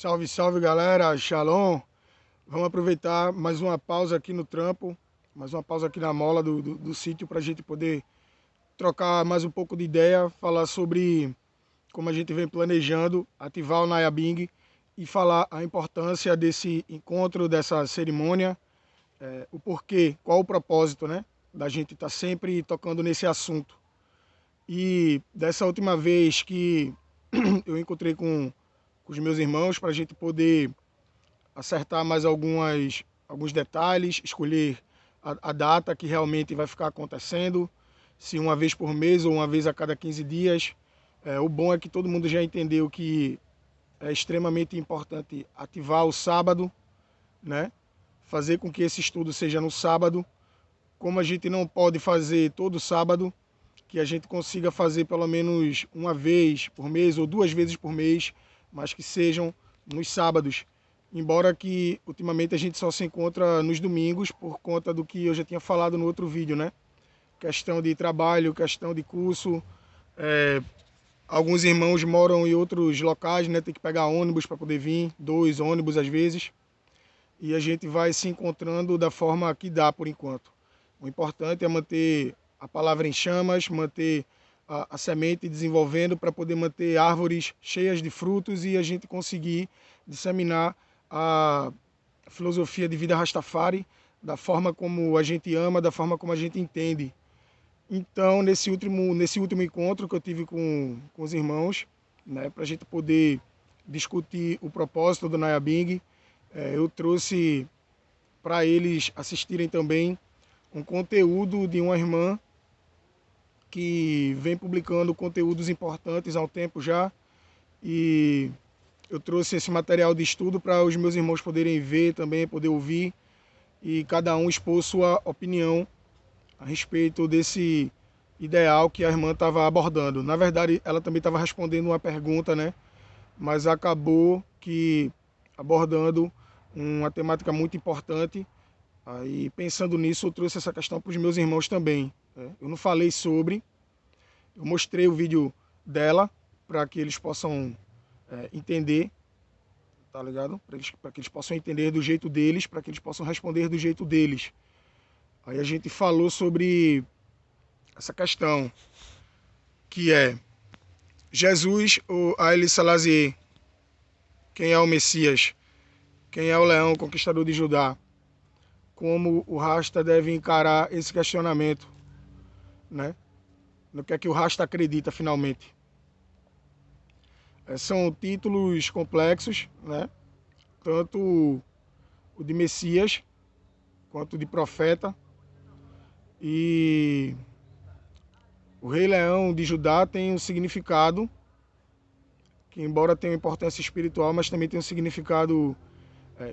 Salve, salve galera, Shalom. Vamos aproveitar mais uma pausa aqui no trampo, mais uma pausa aqui na mola do sítio para a gente poder trocar mais um pouco de ideia, falar sobre como a gente vem planejando ativar o Nayabing e falar a importância desse encontro, dessa cerimônia, o porquê, qual o propósito, né, da gente estar sempre tocando nesse assunto. E dessa última vez que eu encontrei com os meus irmãos para a gente poder acertar mais alguns detalhes, escolher a data que realmente vai ficar acontecendo, se uma vez por mês ou uma vez a cada 15 dias. O bom é que todo mundo já entendeu que é extremamente importante ativar o sábado, né? Fazer com que esse estudo seja no sábado. Como a gente não pode fazer todo sábado, que a gente consiga fazer pelo menos uma vez por mês ou duas vezes por mês, mas que sejam nos sábados. Embora que ultimamente a gente só se encontra nos domingos por conta do que eu já tinha falado no outro vídeo, né? Questão de trabalho, questão de curso. Alguns irmãos moram em outros locais, né? Tem que pegar ônibus para poder vir, 2 ônibus às vezes. E a gente vai se encontrando da forma que dá por enquanto. O importante é manter a palavra em chamas, manter a semente desenvolvendo para poder manter árvores cheias de frutos e a gente conseguir disseminar a filosofia de vida Rastafari da forma como a gente ama, da forma como a gente entende. Então, nesse último encontro que eu tive com os irmãos, né, para a gente poder discutir o propósito do Nayabing, eu trouxe para eles assistirem também um conteúdo de uma irmã que vem publicando conteúdos importantes há um tempo já, e eu trouxe esse material de estudo para os meus irmãos poderem ver também, poder ouvir, e cada um expor sua opinião a respeito desse ideal que a irmã estava abordando. Na verdade, ela também estava respondendo uma pergunta, né? Mas acabou que abordando uma temática muito importante. Aí, pensando nisso, eu trouxe essa questão para os meus irmãos também, né? Eu não falei sobre, eu mostrei o vídeo dela para que eles possam entender, tá ligado? Para que eles possam entender do jeito deles, para que eles possam responder do jeito deles. Aí a gente falou sobre essa questão, que é Jesus ou Haile Selassie, quem é o Messias, quem é o leão conquistador de Judá, como o Rasta deve encarar esse questionamento, né? No que é que o Rasta acredita finalmente. São títulos complexos, né? Tanto o de Messias quanto o de profeta. E o Rei Leão de Judá tem um significado que, embora tenha importância espiritual, mas também tem um significado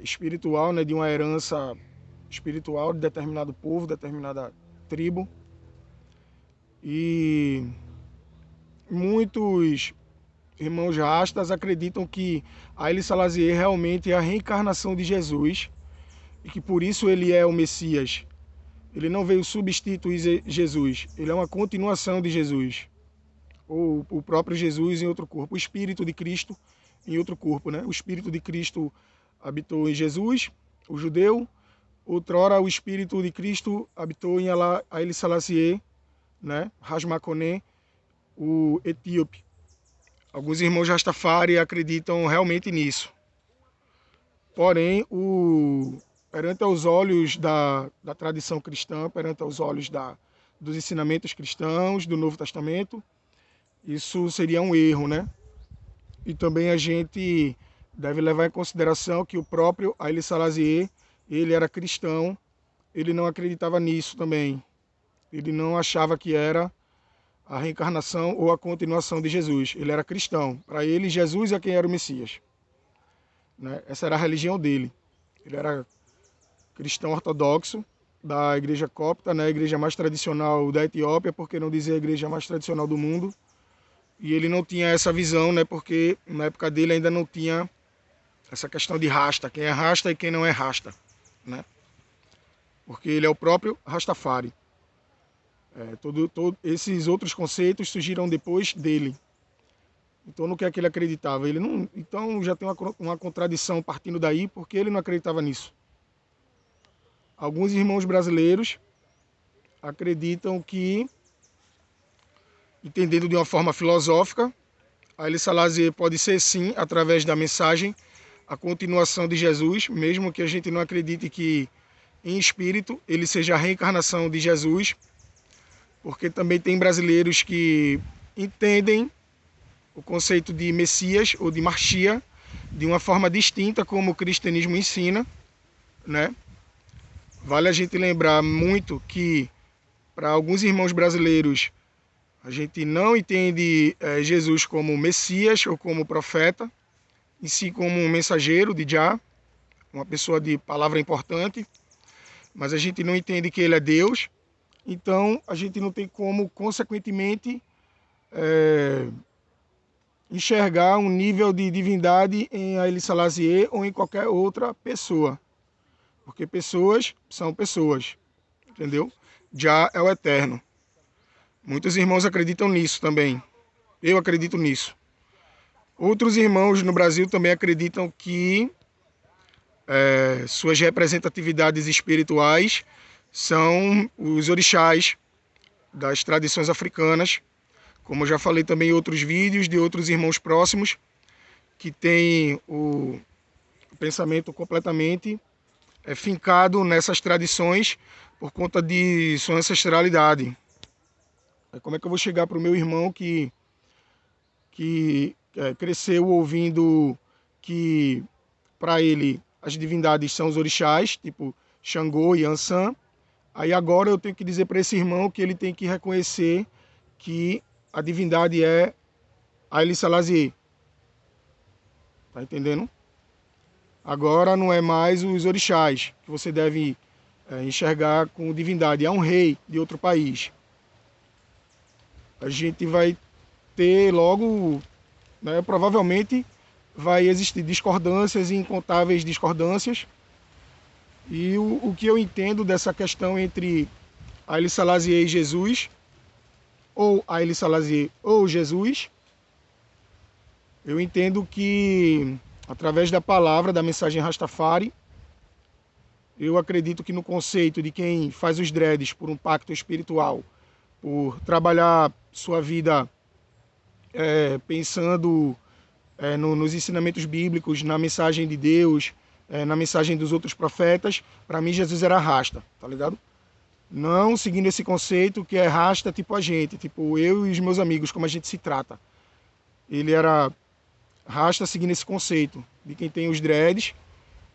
espiritual, né? De uma herança espiritual de determinado povo, determinada tribo. E muitos irmãos rastas acreditam que Haile Selassie realmente é a reencarnação de Jesus e que por isso ele é o Messias. Ele não veio substituir Jesus, ele é uma continuação de Jesus. Ou o próprio Jesus em outro corpo, o Espírito de Cristo em outro corpo, né? O Espírito de Cristo habitou em Jesus, o judeu. Outrora o Espírito de Cristo habitou em Haile Selassie, né? Rasmakoné, o etíope. Alguns irmãos Rastafari acreditam realmente nisso. Porém, perante aos olhos da tradição cristã, perante aos olhos dos ensinamentos cristãos, do Novo Testamento, isso seria um erro, né? E também a gente deve levar em consideração que o próprio Haile Selassie, ele era cristão, ele não acreditava nisso também. Ele não achava que era a reencarnação ou a continuação de Jesus. Ele era cristão. Para ele, Jesus é quem era o Messias, né? Essa era a religião dele. Ele era cristão ortodoxo da igreja copta, né? A igreja mais tradicional da Etiópia, por que não dizer a igreja mais tradicional do mundo. E ele não tinha essa visão, né? Porque na época dele ainda não tinha essa questão de rasta, quem é rasta e quem não é rasta, né? Porque ele é o próprio Rastafari. Todos esses outros conceitos surgiram depois dele. Então, no que é que ele acreditava? Ele não, então já tem uma contradição partindo daí, porque ele não acreditava nisso. Alguns irmãos brasileiros acreditam que, entendendo de uma forma filosófica, Haile Selassie pode ser sim, através da mensagem, a continuação de Jesus, mesmo que a gente não acredite que em espírito ele seja a reencarnação de Jesus, porque também tem brasileiros que entendem o conceito de Messias ou de Marchia de uma forma distinta como o cristianismo ensina, né? Vale a gente lembrar muito que para alguns irmãos brasileiros a gente não entende Jesus como Messias ou como profeta, em si como um mensageiro de Jah, uma pessoa de palavra importante, mas a gente não entende que ele é Deus, então a gente não tem como, consequentemente, enxergar um nível de divindade em Haile Selassie ou em qualquer outra pessoa, porque pessoas são pessoas, entendeu? Jah é o eterno. Muitos irmãos acreditam nisso também. Eu acredito nisso. Outros irmãos no Brasil também acreditam que suas representatividades espirituais são os orixás das tradições africanas, como eu já falei também em outros vídeos de outros irmãos próximos que têm o pensamento completamente fincado nessas tradições por conta de sua ancestralidade. Como é que eu vou chegar para o meu irmão que cresceu ouvindo que para ele as divindades são os orixás, tipo Xangô e Ansan, aí agora eu tenho que dizer para esse irmão que ele tem que reconhecer que a divindade é Haile Selassie. Tá entendendo? Agora não é mais os orixás que você deve enxergar com divindade, é um rei de outro país. A gente vai ter logo, né, provavelmente vai existir discordâncias e incontáveis discordâncias. E o que eu entendo dessa questão entre Haile Selassie e Jesus, ou Haile Selassie ou Jesus, eu entendo que através da palavra, da mensagem Rastafari, eu acredito que no conceito de quem faz os dreads por um pacto espiritual, por trabalhar sua vida pensando nos ensinamentos bíblicos, na mensagem de Deus, na mensagem dos outros profetas, para mim Jesus era rasta, tá ligado? Não seguindo esse conceito que é rasta tipo a gente, tipo eu e os meus amigos, como a gente se trata. Ele era rasta seguindo esse conceito de quem tem os dreads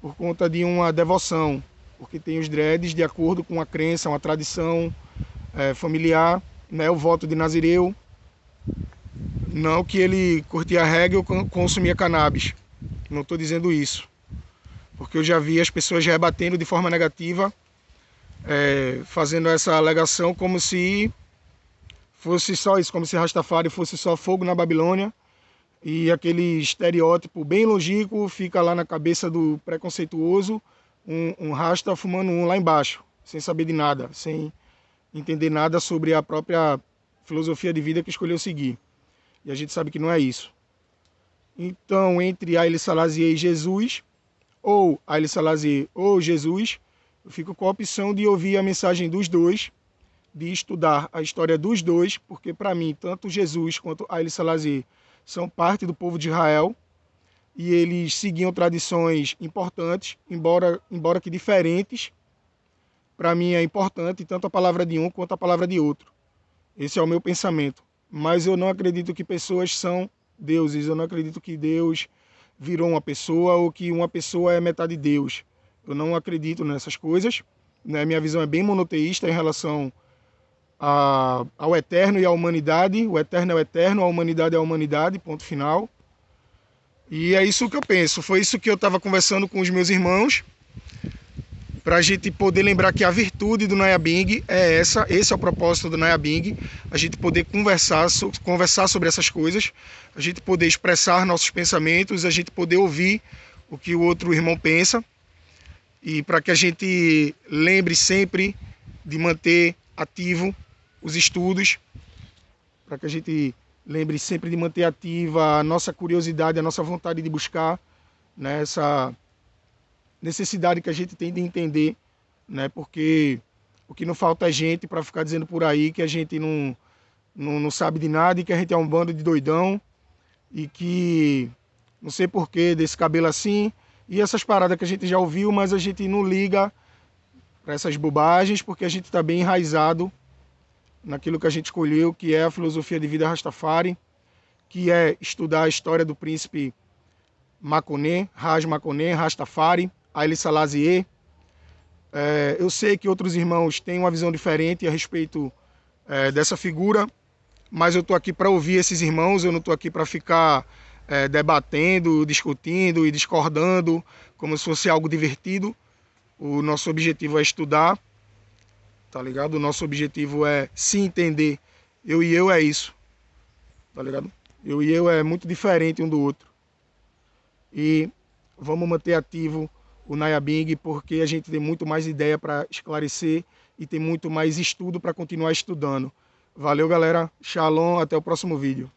por conta de uma devoção, porque tem os dreads de acordo com uma crença, uma tradição familiar, né, o voto de Nazireu. Não que ele curtia reggae ou consumia cannabis. Não estou dizendo isso. Porque eu já vi as pessoas rebatendo de forma negativa, fazendo essa alegação como se fosse só isso, como se Rastafari fosse só fogo na Babilônia. E aquele estereótipo bem longínquo fica lá na cabeça do preconceituoso, um rasta fumando um lá embaixo, sem saber de nada, sem entender nada sobre a própria filosofia de vida que escolheu seguir. E a gente sabe que não é isso. Então, entre Haile Selassie e Jesus, ou Haile Selassie ou Jesus, eu fico com a opção de ouvir a mensagem dos dois, de estudar a história dos dois, porque para mim, tanto Jesus quanto Haile Selassie são parte do povo de Israel, e eles seguiam tradições importantes, embora que diferentes. Para mim é importante tanto a palavra de um quanto a palavra de outro. Esse é o meu pensamento. Mas eu não acredito que pessoas são deuses. Eu não acredito que Deus virou uma pessoa ou que uma pessoa é metade de Deus. Eu não acredito nessas coisas. Né? Minha visão é bem monoteísta em relação ao eterno e à humanidade. O eterno é o eterno, a humanidade é a humanidade, ponto final. E é isso que eu penso. Foi isso que eu estava conversando com os meus irmãos, para a gente poder lembrar que a virtude do Nyabing é essa, esse é o propósito do Nyabing, a gente poder conversar sobre essas coisas, a gente poder expressar nossos pensamentos, a gente poder ouvir o que o outro irmão pensa, e para que a gente lembre sempre de manter ativo os estudos, para que a gente lembre sempre de manter ativa a nossa curiosidade, a nossa vontade de buscar, né, essa necessidade que a gente tem de entender, né, porque o que não falta é gente para ficar dizendo por aí que a gente não sabe de nada e que a gente é um bando de doidão e que não sei porquê desse cabelo assim e essas paradas que a gente já ouviu, mas a gente não liga para essas bobagens porque a gente está bem enraizado naquilo que a gente escolheu, que é a filosofia de vida Rastafari, que é estudar a história do príncipe Maconé, Raj Maconé, Rastafari, Haile Selassie. Eu sei que outros irmãos têm uma visão diferente a respeito dessa figura, mas eu estou aqui para ouvir esses irmãos, eu não estou aqui para ficar debatendo, discutindo e discordando como se fosse algo divertido. O nosso objetivo é estudar, tá ligado? O nosso objetivo é se entender. Eu e eu é isso, tá ligado? Eu e eu é muito diferente um do outro. E vamos manter ativo o Nyabing, porque a gente tem muito mais ideia para esclarecer e tem muito mais estudo para continuar estudando. Valeu, galera. Shalom, até o próximo vídeo.